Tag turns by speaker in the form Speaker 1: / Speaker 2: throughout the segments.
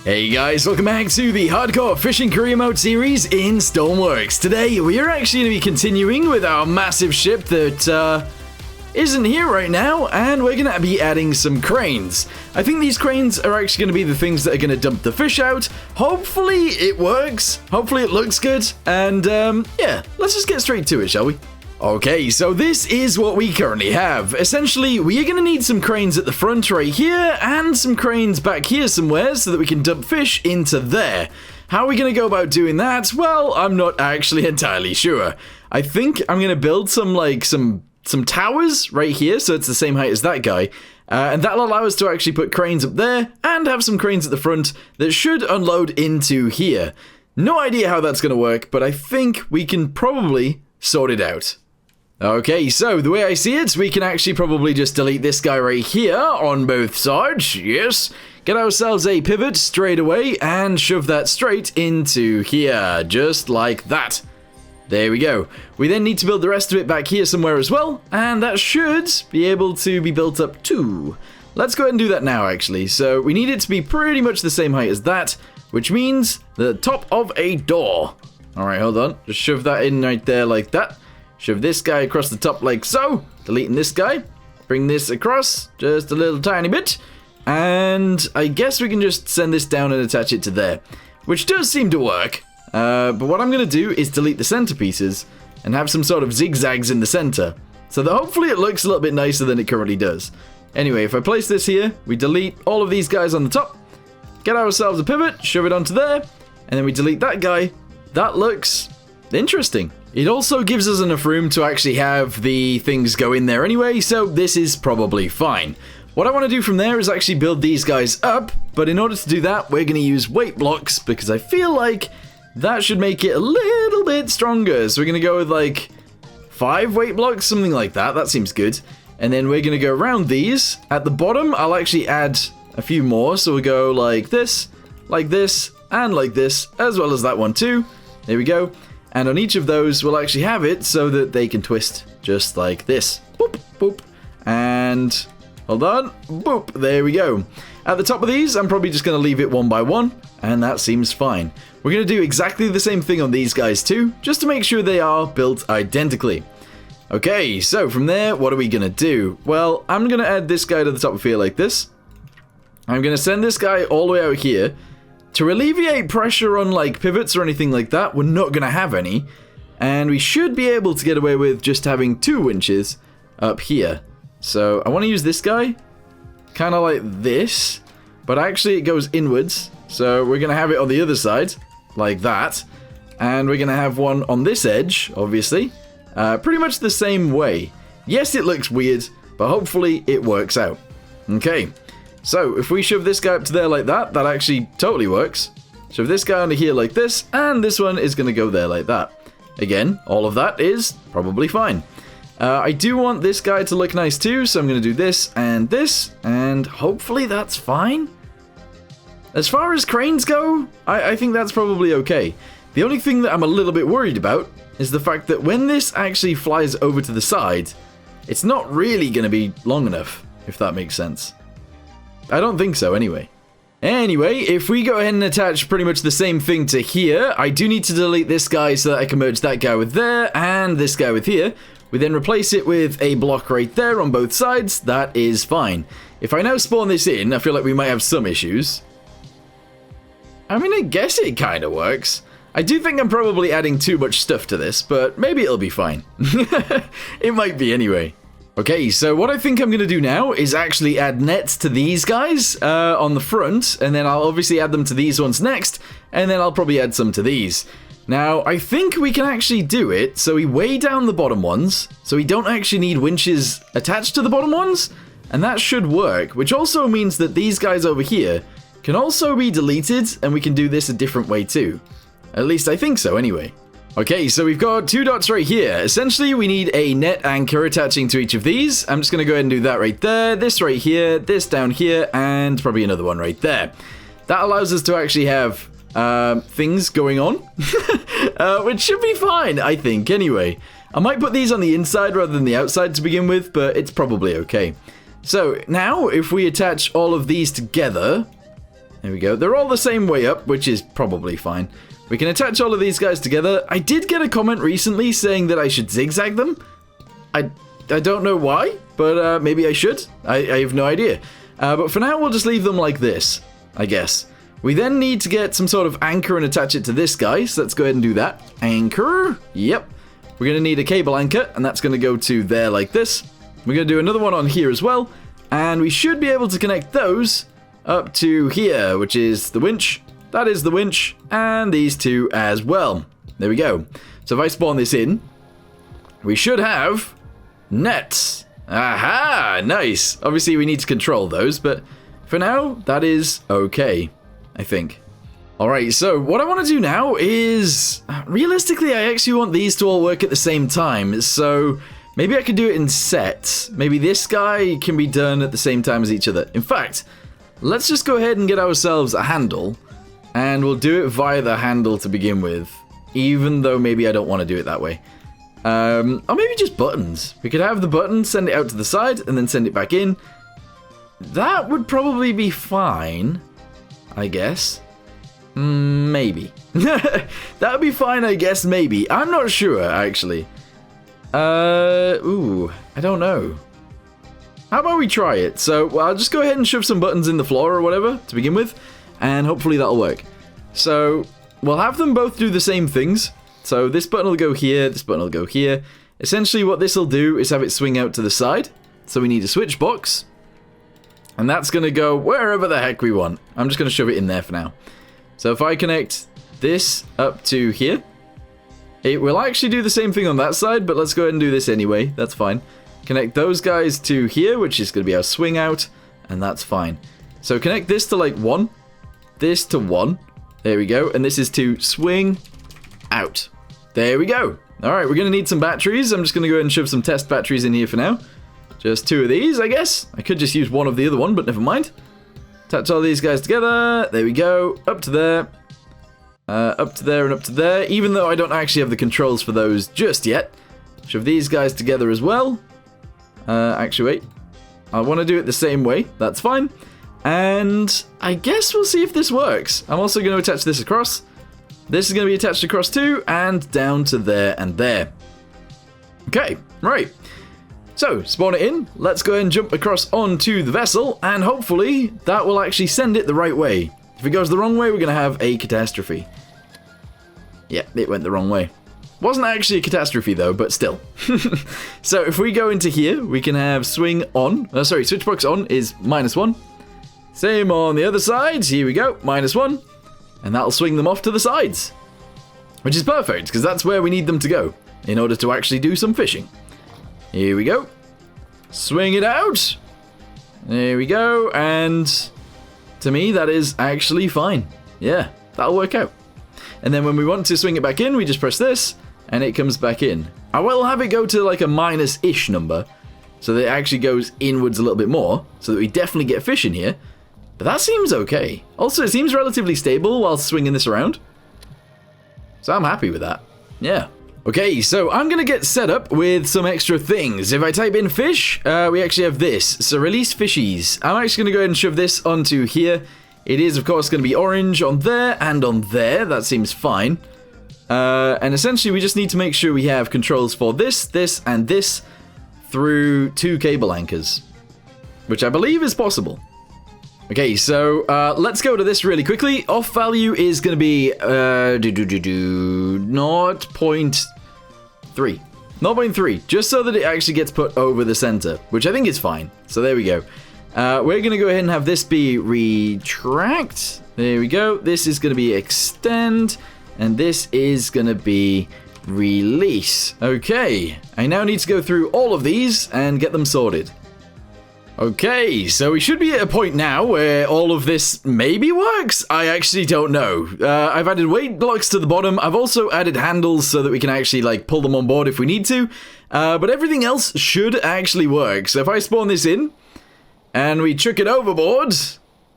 Speaker 1: Hey guys, welcome back to the Hardcore Fishing Career Mode series in Stormworks. Today, we are actually going to be continuing with our massive ship that isn't here right now, and we're going to be adding some cranes. I think these cranes are actually going to be the things that are going to dump the fish out. Hopefully it works, hopefully it looks good, and yeah, let's just get straight to it, shall we? Okay, so this is what we currently have. Essentially, we are going to need some cranes at the front right here, and some cranes back here somewhere so that we can dump fish into there. How are we going to go about doing that? Well, I'm not actually entirely sure. I think I'm going to build some towers right here, so it's the same height as that guy. And that'll allow us to actually put cranes up there, and have some cranes at the front that should unload into here. No idea how that's going to work, but I think we can probably sort it out. Okay, so the way I see it, we can actually probably just delete this guy right here on both sides, yes. Get ourselves a pivot straight away and shove that straight into here, just like that. There we go. We then need to build the rest of it back here somewhere as well, and that should be able to be built up too. Let's go ahead and do that now, actually. So we need it to be pretty much the same height as that, which means the top of a door. All right, hold on. Just shove that in right there like that. Shove this guy across the top like so. Deleting this guy. Bring this across just a little tiny bit. And I guess we can just send this down and attach it to there, which does seem to work. But what I'm going to do is delete the center pieces and have some sort of zigzags in the center, so that hopefully it looks a little bit nicer than it currently does. Anyway, if I place this here, we delete all of these guys on the top, get ourselves a pivot, shove it onto there, and then we delete that guy. That looks interesting. It also gives us enough room to actually have the things go in there anyway, so this is probably fine. What I want to do from there is actually build these guys up, but in order to do that, we're going to use weight blocks, because I feel like that should make it a little bit stronger. So we're going to go with like 5 weight blocks, something like that. That seems good. And then we're going to go around these. At the bottom, I'll actually add a few more. So we'll go like this, and like this, as well as that one too. There we go. And on each of those, we'll actually have it so that they can twist just like this. Boop, boop. And hold on. Boop. There we go. At the top of these, I'm probably just going to leave it one by one. And that seems fine. We're going to do exactly the same thing on these guys too, just to make sure they are built identically. Okay, so from there, what are we going to do? Well, I'm going to add this guy to the top of here like this. I'm going to send this guy all the way out here. To alleviate pressure on like pivots or anything like that, we're not going to have any. And we should be able to get away with just having 2 winches up here. So I want to use this guy, kind of like this, but actually it goes inwards. So we're going to have it on the other side, like that. And we're going to have one on this edge, obviously. Pretty much the same way. Yes, it looks weird, but hopefully it works out. Okay. So, if we shove this guy up to there like that, that actually totally works. Shove this guy under here like this, and this one is going to go there like that. Again, all of that is probably fine. I do want this guy to look nice too, so I'm going to do this, and hopefully that's fine. As far as cranes go, I think that's probably okay. The only thing that I'm a little bit worried about is the fact that when this actually flies over to the side, it's not really going to be long enough, if that makes sense. I don't think so, anyway. Anyway, if we go ahead and attach pretty much the same thing to here, I do need to delete this guy so that I can merge that guy with there, and this guy with here. We then replace it with a block right there on both sides. That is fine. If I now spawn this in, I feel like we might have some issues. I mean, I guess it kind of works. I do think I'm probably adding too much stuff to this, but maybe it'll be fine. It might be anyway. Okay, so what I think I'm going to do now is actually add nets to these guys on the front, and then I'll obviously add them to these ones next, and then I'll probably add some to these. Now, I think we can actually do it, so we weigh down the bottom ones, so we don't actually need winches attached to the bottom ones, and that should work, which also means that these guys over here can also be deleted, and we can do this a different way too. At least I think so, anyway. Okay, so we've got 2 dots right here. Essentially, we need a net anchor attaching to each of these. I'm just going to go ahead and do that right there, this right here, this down here, and probably another one right there. That allows us to actually have things going on, which should be fine, I think, anyway. I might put these on the inside rather than the outside to begin with, but it's probably okay. So, now, if we attach all of these together, There we go. They're all the same way up, which is probably fine. We can attach all of these guys together. I did get a comment recently saying that I should zigzag them. I don't know why, but maybe I should. I have no idea. But for now, we'll just leave them like this, I guess. We then need to get some sort of anchor and attach it to this guy, so let's go ahead and do that. Anchor. Yep. We're going to need a cable anchor, and that's going to go to there like this. We're going to do another one on here as well, and we should be able to connect those up to here, which is the winch. That is the winch, and these two as well. There we go. So if I spawn this in, we should have nets. Aha! Nice. Obviously, we need to control those, but for now, that is okay, I think. Alright, so what I want to do now is... realistically, I actually want these to all work at the same time, so maybe I could do it in sets. Maybe this guy can be done at the same time as each other. In fact, let's just go ahead and get ourselves a handle, and we'll do it via the handle to begin with, even though maybe I don't want to do it that way. Or maybe just buttons. We could have the button, send it out to the side, and then send it back in. That would probably be fine, I guess. Maybe. That would be fine, I guess, maybe. I'm not sure, actually. Ooh, I don't know. How about we try it? So, well, I'll just go ahead and shove some buttons in the floor or whatever to begin with, and hopefully that'll work. So, we'll have them both do the same things. So this button will go here, this button will go here. Essentially what this will do is have it swing out to the side. So we need a switch box. And that's going to go wherever the heck we want. I'm just going to shove it in there for now. So if I connect this up to here, it will actually do the same thing on that side, but let's go ahead and do this anyway. That's fine. Connect those guys to here, which is going to be our swing out, and that's fine. So connect this to like 1, this to 1. There we go. And this is to swing out. There we go. Alright, we're going to need some batteries. I'm just going to go ahead and shove some test batteries in here for now. Just 2 of these, I guess. I could just use 1 of the other one, but never mind. Attach all these guys together. There we go. Up to there. Up to there and up to there. Even though I don't actually have the controls for those just yet. Shove these guys together as well. Actually, wait. I want to do it the same way. That's fine. And I guess we'll see if this works. I'm also going to attach this across. This is going to be attached across too, and down to there and there. Okay, right. So, spawn it in. Let's go ahead and jump across onto the vessel, and hopefully that will actually send it the right way. If it goes the wrong way, we're going to have a catastrophe. Yeah, it went the wrong way. Wasn't actually a catastrophe though, but still. So if we go into here, we can have swing on. Sorry, switchbox on is -1. Same on the other side. Here we go, -1. And that'll swing them off to the sides. Which is perfect, because that's where we need them to go in order to actually do some fishing. Here we go. Swing it out. There we go. And to me, that is actually fine. Yeah, that'll work out. And then when we want to swing it back in, we just press this, and it comes back in. I will have it go to like a -ish number, so that it actually goes inwards a little bit more, so that we definitely get fish in here. But that seems okay. Also, it seems relatively stable while swinging this around. So I'm happy with that. Yeah. Okay, so I'm going to get set up with some extra things. If I type in fish, we actually have this. So release fishies. I'm actually going to go ahead and shove this onto here. It is, of course, going to be orange on there and on there. That seems fine. And essentially, we just need to make sure we have controls for this, this, and this through 2 cable anchors, which I believe is possible. Okay, so let's go to this really quickly. Off value is going to be 0.3. 0.3, just so that it actually gets put over the center, which I think is fine. So there we go. We're going to go ahead and have this be retract. There we go. This is going to be extend, and this is going to be release. Okay, I now need to go through all of these and get them sorted. Okay, so we should be at a point now where all of this maybe works. I actually don't know. I've added weight blocks to the bottom. I've also added handles so that we can actually like pull them on board if we need to. But everything else should actually work. So if I spawn this in and we chuck it overboard,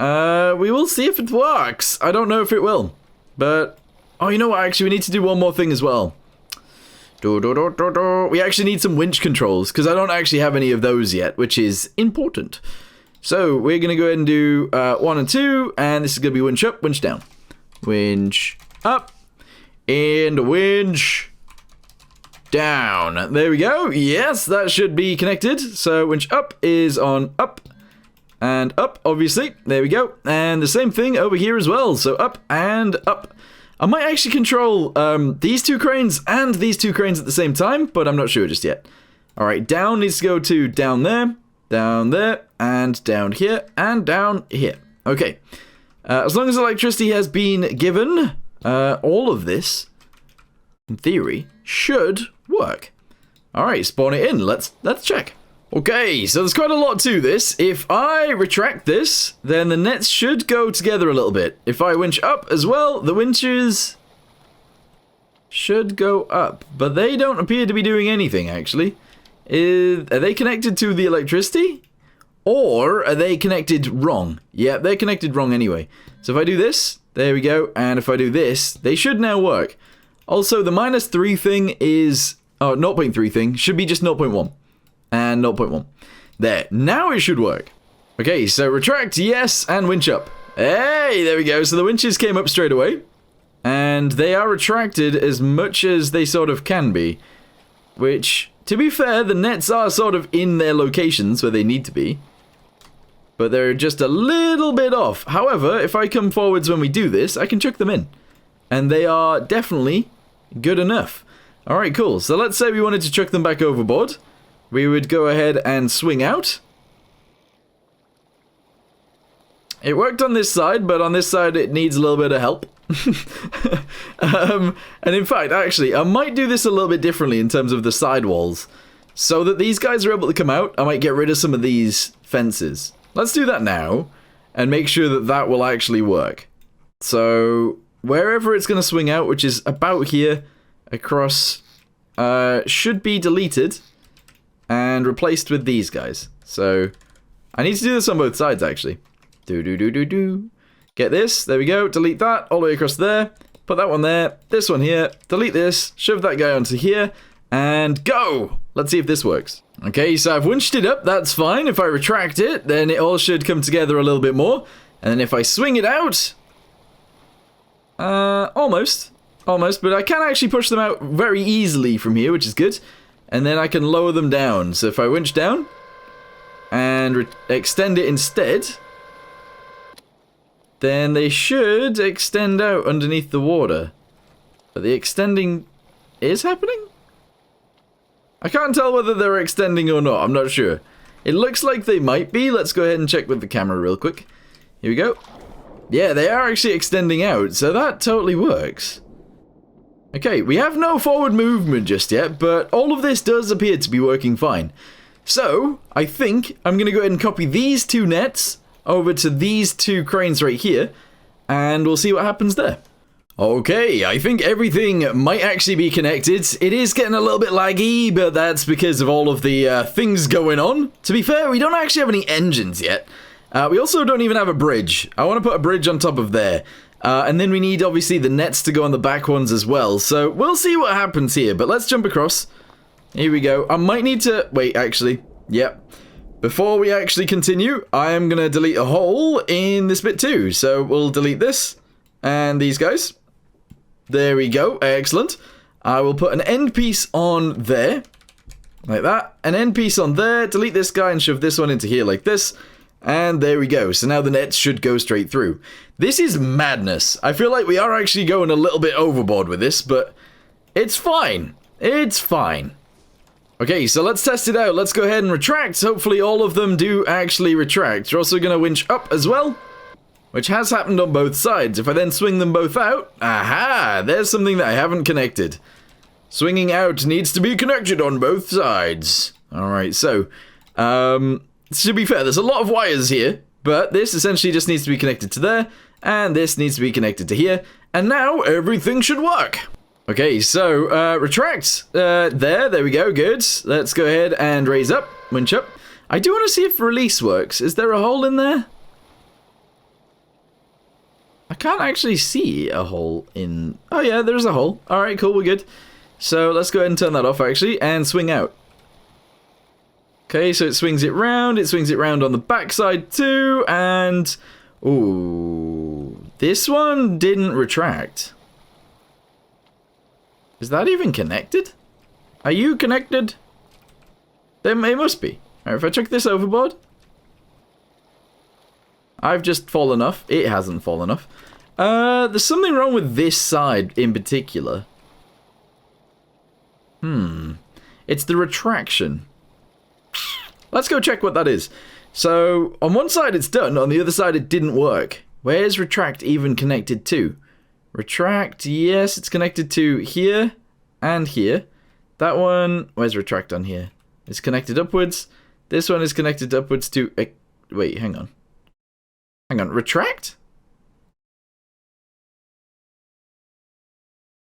Speaker 1: we will see if it works. I don't know if it will. But, oh, you know what? Actually, we need to do one more thing as well. We actually need some winch controls, because I don't actually have any of those yet, which is important. So we're going to go ahead and do 1 and 2, and this is going to be winch up, winch down. Winch up, and winch down. There we go. Yes, that should be connected. So winch up is on up and up, obviously. There we go. And the same thing over here as well. So up and up. I might actually control these two cranes and these two cranes at the same time, but I'm not sure just yet. All right, down needs to go to down there, and down here, and down here. Okay. As long as electricity has been given, all of this, in theory, should work. All right, spawn it in. Let's check. Okay, so there's quite a lot to this. If I retract this, then the nets should go together a little bit. If I winch up as well, the winches should go up. But they don't appear to be doing anything, actually. Are they connected to the electricity? Or are they connected wrong? Yeah, they're connected wrong anyway. So if I do this, there we go. And if I do this, they should now work. Also, the -3 thing is... Oh, 0.3 thing should be just 0.1. And 0.1. There. Now it should work. Okay, so retract, yes, and winch up. Hey, there we go. So the winches came up straight away. And they are retracted as much as they sort of can be. Which, to be fair, the nets are sort of in their locations where they need to be. But they're just a little bit off. However, if I come forwards when we do this, I can chuck them in. And they are definitely good enough. Alright, cool. So let's say we wanted to chuck them back overboard. We would go ahead and swing out. It worked on this side, but on this side it needs a little bit of help. And in fact, actually, I might do this a little bit differently in terms of the sidewalls. So that these guys are able to come out, I might get rid of some of these fences. Let's do that now, and make sure that that will actually work. So, wherever it's going to swing out, which is about here, across, should be deleted, and replaced with these guys. So, I need to do this on both sides, actually. Get this, there we go, delete that, all the way across there, put that one there, this one here, delete this, shove that guy onto here, and go! Let's see if this works. Okay, so I've winched it up, that's fine. If I retract it, then it all should come together a little bit more. And then if I swing it out... almost, but I can actually push them out very easily from here, which is good. And then I can lower them down. So if I winch down, and extend it instead... then they should extend out underneath the water. But the extending is happening? I can't tell whether they're extending or not, I'm not sure. It looks like they might be. Let's go ahead and check with the camera real quick. Here we go. Yeah, they are actually extending out, so that totally works. Okay, we have no forward movement just yet, but all of this does appear to be working fine. So, I think I'm going to go ahead and copy these two nets over to these two cranes right here, and we'll see what happens there. Okay, I think everything might actually be connected. It is getting a little bit laggy, but that's because of all of the things going on. To be fair, we don't actually have any engines yet. We also don't even have a bridge. I want to put a bridge on top of there. And then we need, obviously, the nets to go on the back ones as well. So we'll see what happens here, but let's jump across. Here we go. I might need to... Wait, actually. Yep. Before we actually continue, I am going to delete a hole in this bit too. So we'll delete this and these guys. There we go. Excellent. I will put an end piece on there. Like that. An end piece on there. Delete this guy and shove this one into here like this. And there we go. So now the nets should go straight through. This is madness. I feel like we are actually going a little bit overboard with this, but it's fine. It's fine. Okay, so let's test it out. Let's go ahead and retract. Hopefully all of them do actually retract. We're also going to winch up as well, which has happened on both sides. If I then swing them both out, aha, there's something that I haven't connected. Swinging out needs to be connected on both sides. Alright, so, to be fair, there's a lot of wires here, but this essentially just needs to be connected to there, and this needs to be connected to here, and now everything should work. Okay, so, retract, there we go, good. Let's go ahead and raise up, winch up. I do want to see if release works. Is there a hole in there? I can't actually see a hole in... Oh yeah, there's a hole. Alright, cool, we're good. So let's go ahead and turn that off actually, and swing out. Okay, so it swings it round on the backside too, and... Ooh, this one didn't retract. Is that even connected? Are you connected? Then it must be. Alright, if I chuck this overboard... I've just fallen off. It hasn't fallen off. There's something wrong with this side in particular. It's the retraction. Let's go check what that is. So, on one side it's done, on the other side it didn't work. Where's retract even connected to? Retract, yes, it's connected to here and here. That one, where's retract on here? It's connected upwards. This one is connected upwards to... wait, hang on. Hang on, retract?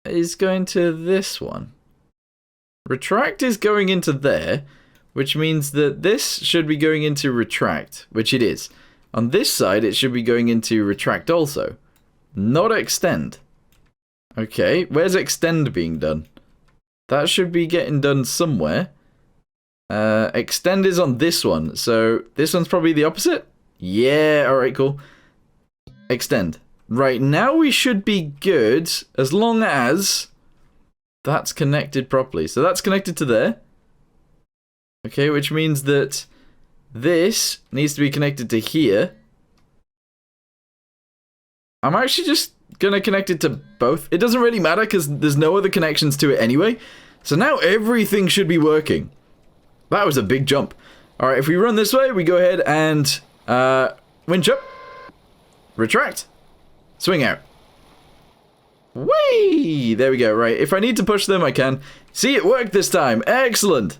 Speaker 1: Is going to this one. Retract is going into there, which means that this should be going into retract, which it is. On this side, it should be going into retract also. Not extend. Okay, where's extend being done? That should be getting done somewhere. Extend is on this one, so this one's probably the opposite? Yeah, alright, cool. Extend. Right, now we should be good, as long as that's connected properly. So that's connected to there. Okay, which means that this needs to be connected to here. I'm actually just gonna connect it to both. It doesn't really matter because there's no other connections to it anyway. So now everything should be working. That was a big jump. Alright, if we run this way, we go ahead and winch up. Retract. Swing out. Whee! There we go, right. If I need to push them, I can. See, it worked this time. Excellent.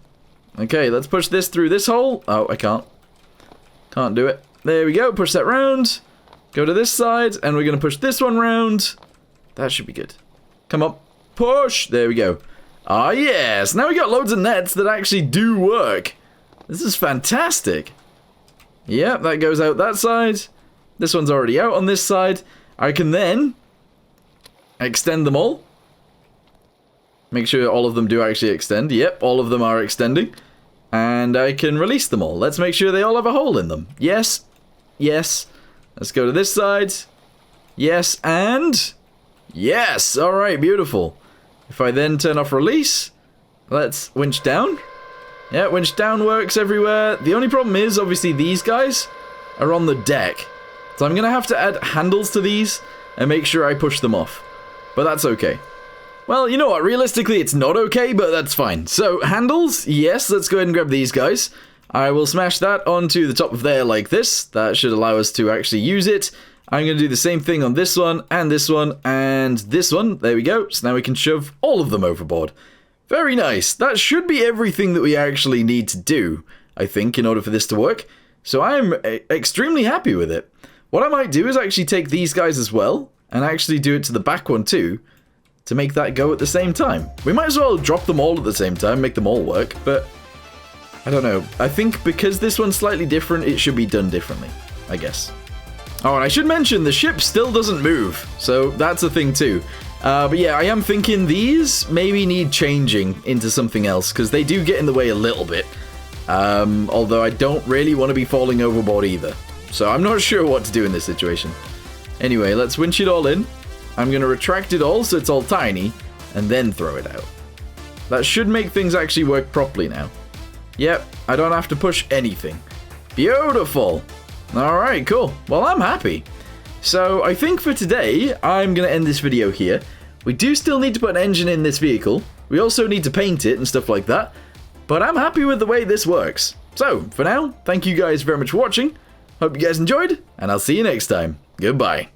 Speaker 1: Okay, let's push this through this hole. Oh, I can't. Can't do it. There we go. Push that round. Go to this side, and we're going to push this one round. That should be good. Come on. Push. There we go. Ah, yes. Now we got loads of nets that actually do work. This is fantastic. Yep, that goes out that side. This one's already out on this side. I can then extend them all. Make sure all of them do actually extend. Yep, all of them are extending. And I can release them all. Let's make sure they all have a hole in them. Yes. Yes. Let's go to this side. Yes, and... yes! Alright, beautiful. If I then turn off release, let's winch down. Yeah, winch down works everywhere. The only problem is, obviously, these guys are on the deck. So I'm going to have to add handles to these and make sure I push them off. But that's okay. Well, you know what? Realistically, it's not okay, but that's fine. So, handles, yes, let's go ahead and grab these guys. I will smash that onto the top of there like this. That should allow us to actually use it. I'm going to do the same thing on this one, and this one, and this one. There we go. So now we can shove all of them overboard. Very nice. That should be everything that we actually need to do, I think, in order for this to work. So I'm extremely happy with it. What I might do is actually take these guys as well, and actually do it to the back one too, to make that go at the same time. We might as well drop them all at the same time, make them all work, but I don't know. I think because this one's slightly different, it should be done differently, I guess. Oh, and I should mention, the ship still doesn't move, so that's a thing too. But yeah, I am thinking these maybe need changing into something else, because they do get in the way a little bit. Although I don't really want to be falling overboard either. So I'm not sure what to do in this situation. Anyway, let's winch it all in. I'm going to retract it all so it's all tiny, and then throw it out. That should make things actually work properly now. Yep, I don't have to push anything. Beautiful! Alright, cool. Well, I'm happy. So, I think for today, I'm going to end this video here. We do still need to put an engine in this vehicle. We also need to paint it and stuff like that. But I'm happy with the way this works. So, for now, thank you guys very much for watching. Hope you guys enjoyed, and I'll see you next time. Goodbye.